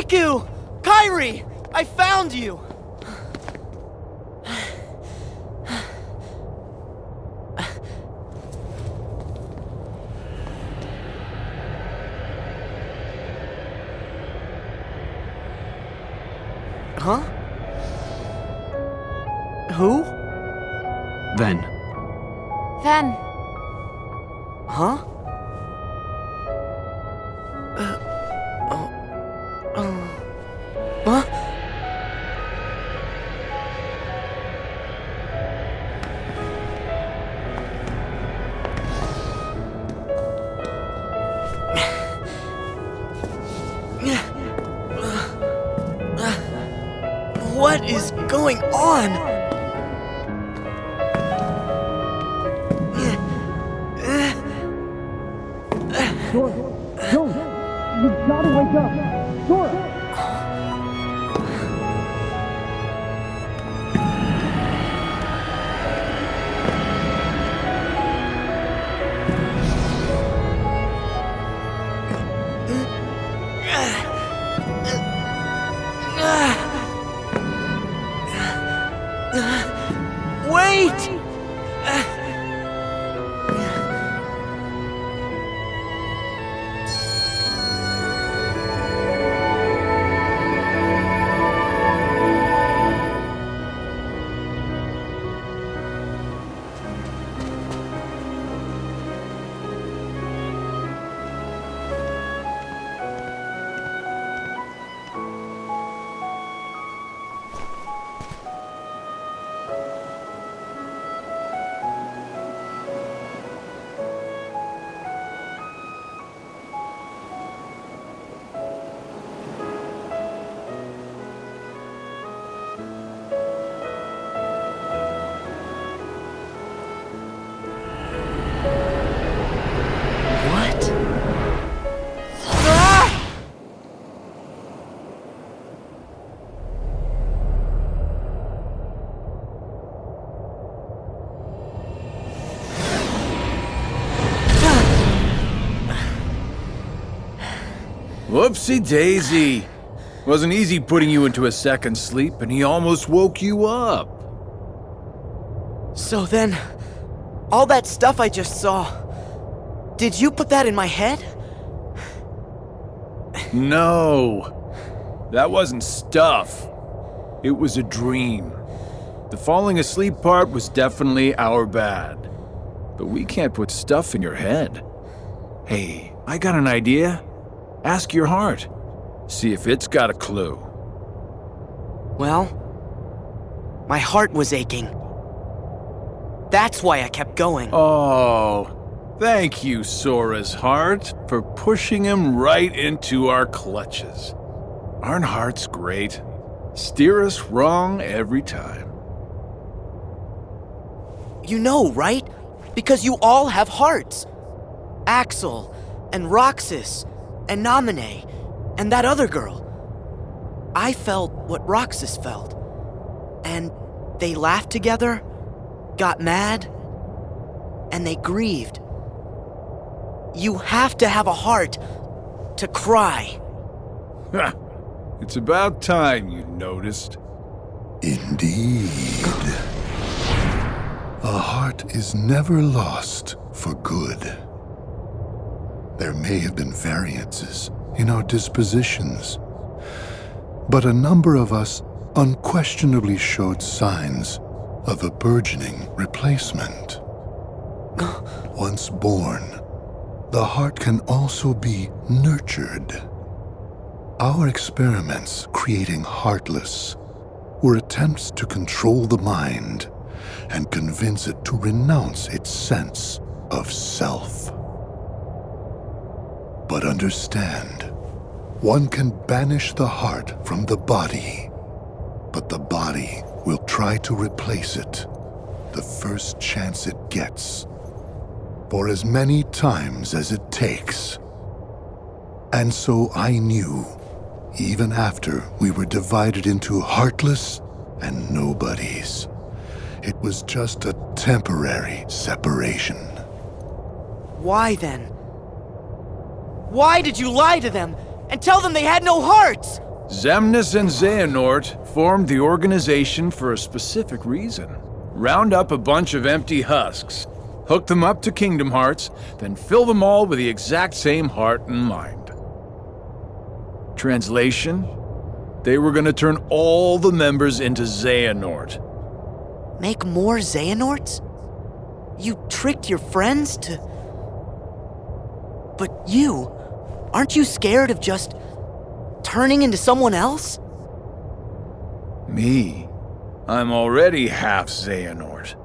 Riku! Kairi! I found you! Huh? Who? Ven. Ven. Huh? Huh? What is going on? Sora, you've got to wake up. Sora! Wait! What? Ah! Whoopsie daisy. Wasn't easy putting you into a second sleep, and he almost woke you up. So then, all that stuff I just saw, did you put that in my head? No. That wasn't stuff. It was a dream. The falling asleep part was definitely our bad. But we can't put stuff in your head. Hey, I got an idea. Ask your heart. See if it's got a clue. Well, my heart was aching. That's why I kept going. Oh, thank you, Sora's heart, for pushing him right into our clutches. Aren't hearts great? Steer us wrong every time. You know, right? Because you all have hearts. Axel, and Roxas, and Naminé, and that other girl. I felt what Roxas felt. And they laughed together, got mad, and they grieved. You have to have a heart to cry. It's about time you noticed. Indeed. A heart is never lost for good. There may have been variances in our dispositions, but a number of us unquestionably showed signs of a burgeoning replacement. Once born, the heart can also be nurtured. Our experiments creating Heartless were attempts to control the mind and convince it to renounce its sense of self. But understand, one can banish the heart from the body, but the body will try to replace it the first chance it gets, for as many times as it takes. And so I knew, even after we were divided into Heartless and Nobodies, it was just a temporary separation. Why then? Why did you lie to them and tell them they had no hearts? Xemnas and Xehanort formed the organization for a specific reason. Round up a bunch of empty husks, hook them up to Kingdom Hearts, then fill them all with the exact same heart and mind. Translation? They were gonna turn all the members into Xehanort. Make more Xehanorts? You tricked your friends to... But you... Aren't you scared of just... turning into someone else? Me? I'm already half Xehanort.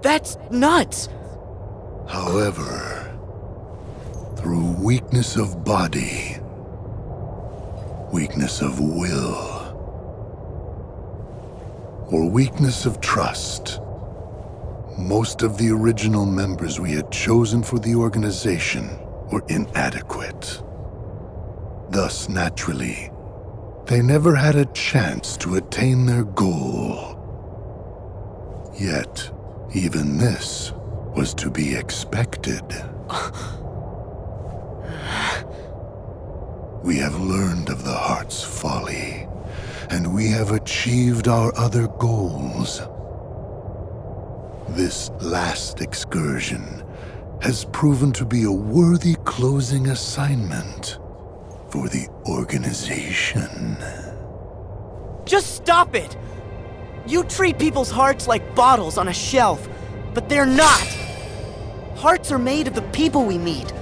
That's nuts! However, through weakness of body, weakness of will, or weakness of trust, most of the original members we had chosen for the organization were inadequate. Thus, naturally, they never had a chance to attain their goal. Yet, even this was to be expected. We have learned of the heart's folly, and we have achieved our other goals. This last excursion has proven to be a worthy closing assignment for the organization. Just stop it! You treat people's hearts like bottles on a shelf, but they're not! Hearts are made of the people we meet,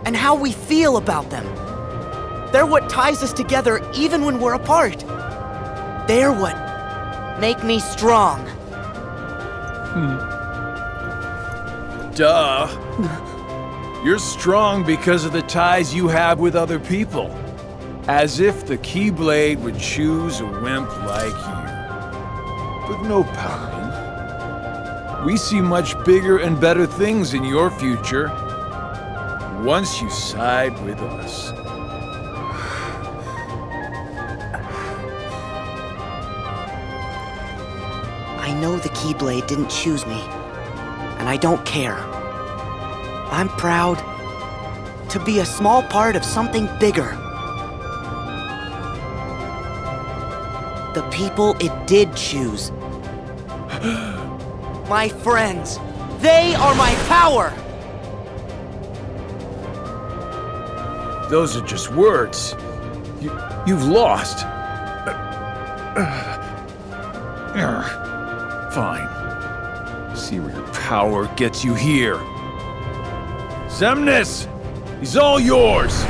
and how we feel about them. They're what ties us together even when we're apart. They're what make me strong. Duh. You're strong because of the ties you have with other people. As if the Keyblade would choose a wimp like you. But no pouting. We see much bigger and better things in your future once you side with us. I know the Keyblade didn't choose me, and I don't care. I'm proud to be a small part of something bigger. The people it did choose. My friends, they are my power! Those are just words. You've lost. Fine. See where your power gets you here. Xemnas! He's all yours!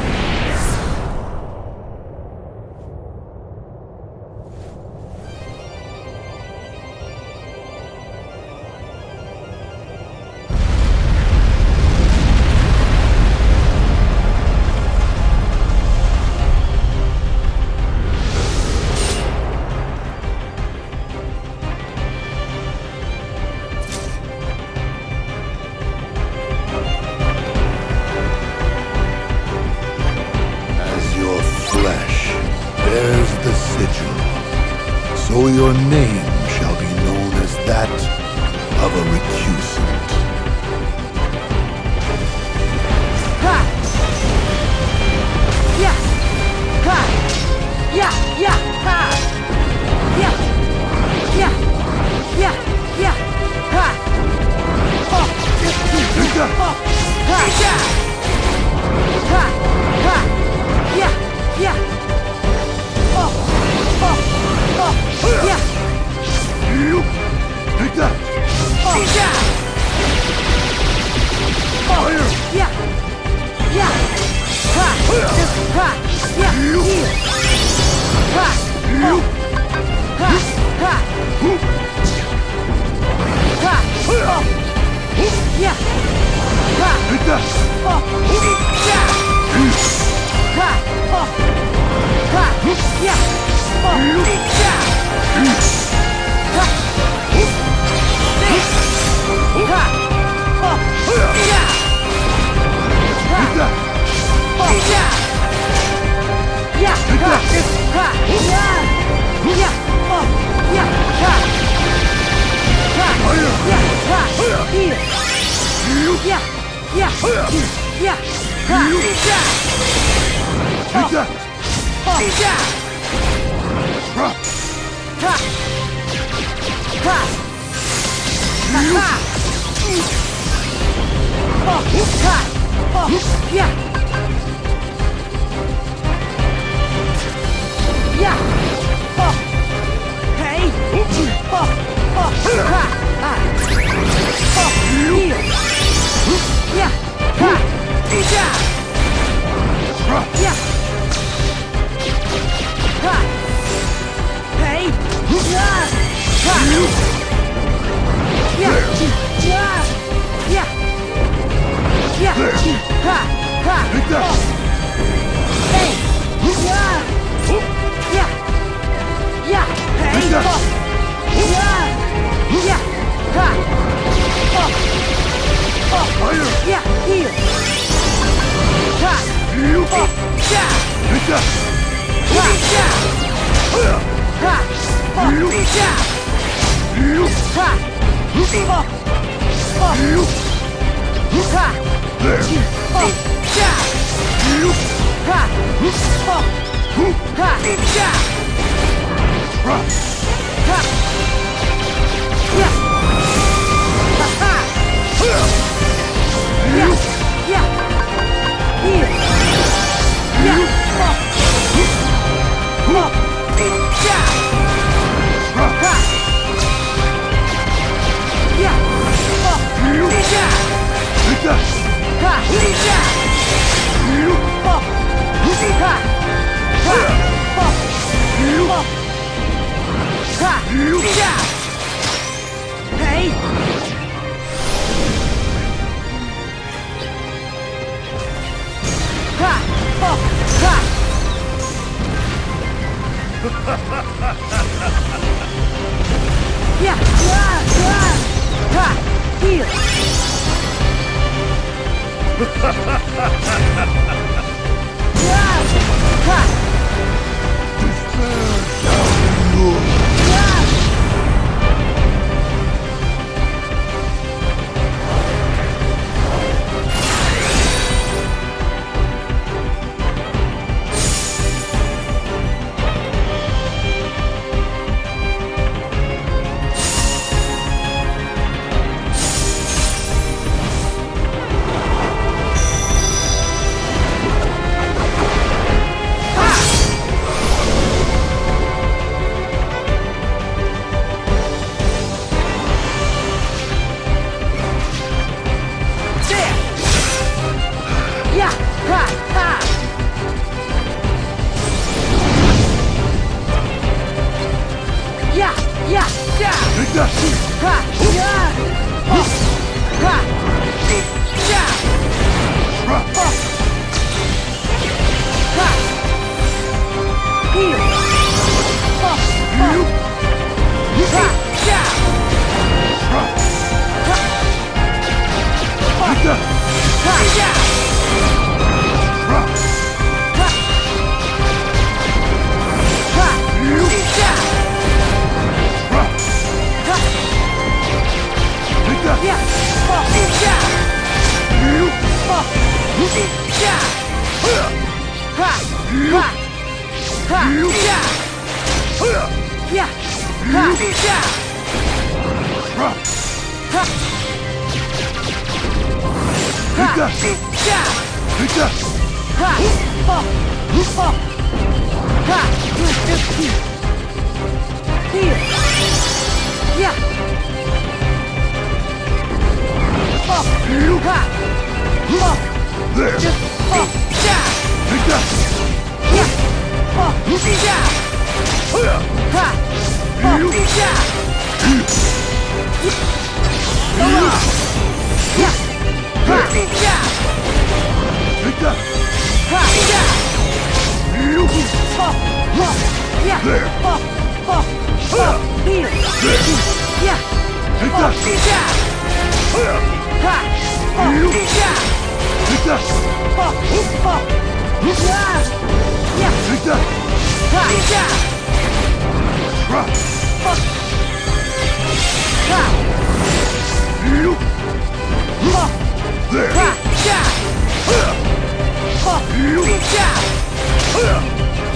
Bears the sigil, so your name shall be known as that of a recusant. Ha! Yeah! Ha! Yeah! Yeah! Ha! Yeah! Yeah! Yeah! Yeah! Ha! Oh! Oh! Ha! Yeah! Ha! Ha! Yeah! Yeah! Oh! Oh! Oh! Yeah! You take that! Oh! Yeah! Oh! Yeah! Yeah! Ha! Ha! Yeah! Heal! Ha! Oh! Ha! Ha! Ha! Oh! Yeah! Ha! Take that! Oh! Yeah! Ha! Oh! Ha! Yeah! Oh! Yeah! Ha! Ha! Oh! Yeah! Take that! Oh! Yeah! Yeah! Ha! Ha! Yeah! Yeah! Oh! Yeah! Ha! Ha! Yeah! Ha! Heal! Yeah! Yeah! Yeah! Ha! Yeah! Take that! Oh!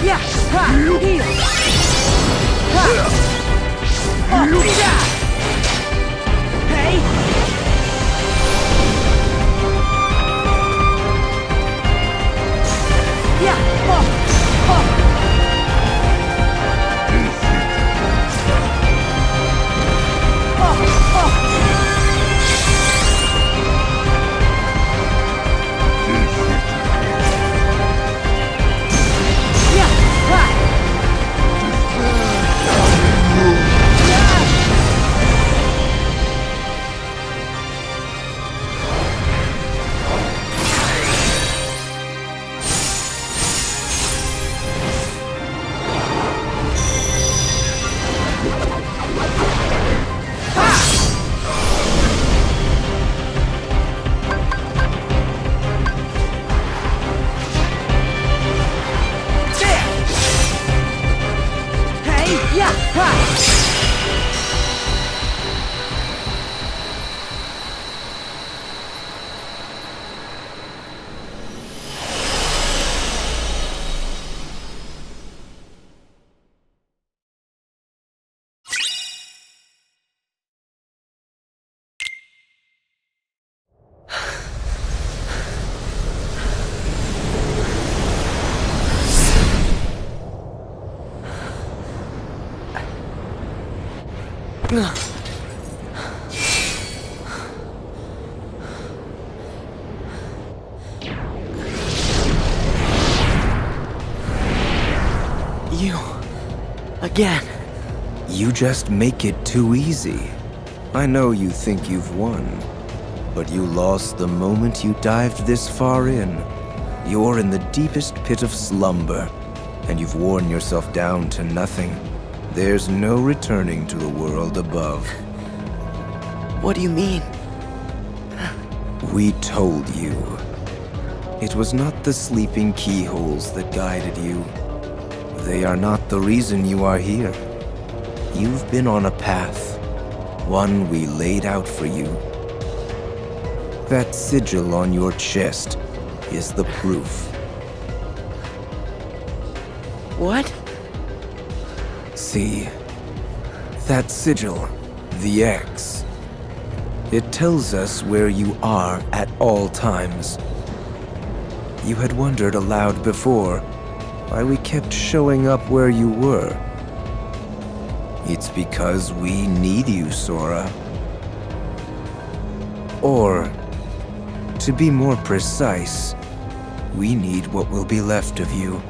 Yeah! Ha! Heal! Ha! Oh, yeah! Hey! Yeah! Oh! Oh! Oh! Oh! Yeah! Ha! Hey! Yeah! Ha! You. Again. You just make it too easy. I know you think you've won, but you lost the moment you dived this far in. You're in the deepest pit of slumber, and you've worn yourself down to nothing. There's no returning to the world above. What do you mean? We told you. It was not the sleeping keyholes that guided you. They are not the reason you are here. You've been on a path, one we laid out for you. That sigil on your chest is the proof. What? See, that sigil, the X, it tells us where you are at all times. You had wondered aloud before why we kept showing up where you were. It's because we need you, Sora. Or, to be more precise, we need what will be left of you.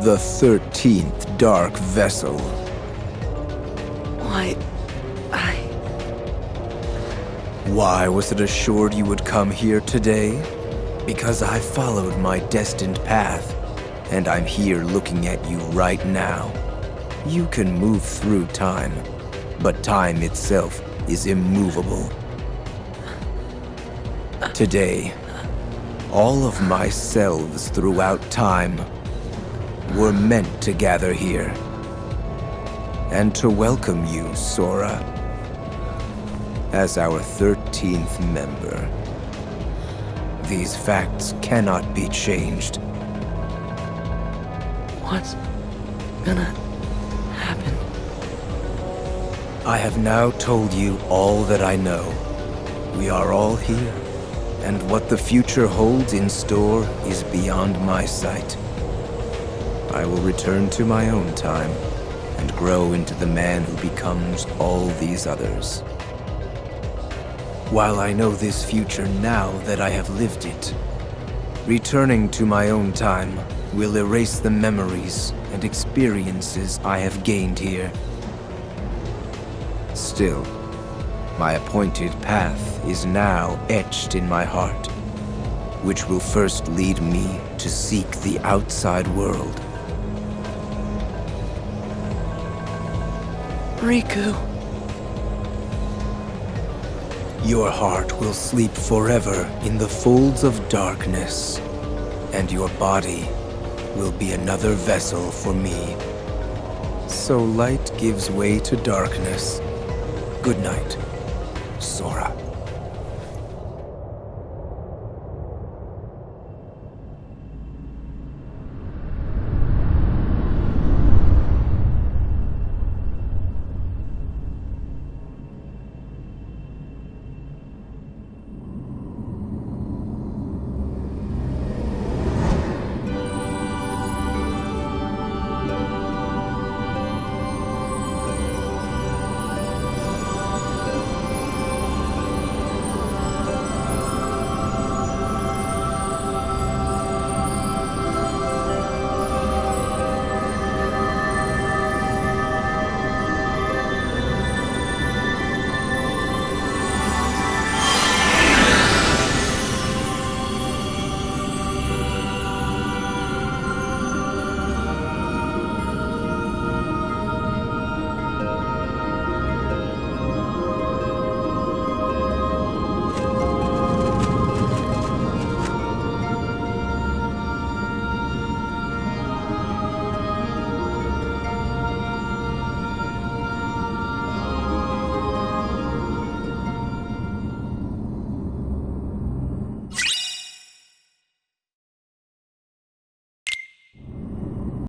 The 13th Dark Vessel. Why? Why was it assured you would come here today? Because I followed my destined path, and I'm here looking at you right now. You can move through time, but time itself is immovable. Today, all of my selves throughout time were meant to gather here and to welcome you, Sora, as our 13th member. These facts cannot be changed. What's gonna happen? I have now told you all that I know. We are all here, and what the future holds in store is beyond my sight. I will return to my own time and grow into the man who becomes all these others. While I know this future now that I have lived it, returning to my own time will erase the memories and experiences I have gained here. Still, my appointed path is now etched in my heart, which will first lead me to seek the outside world. Riku. Your heart will sleep forever in the folds of darkness, and your body will be another vessel for me. So light gives way to darkness. Good night, Sora.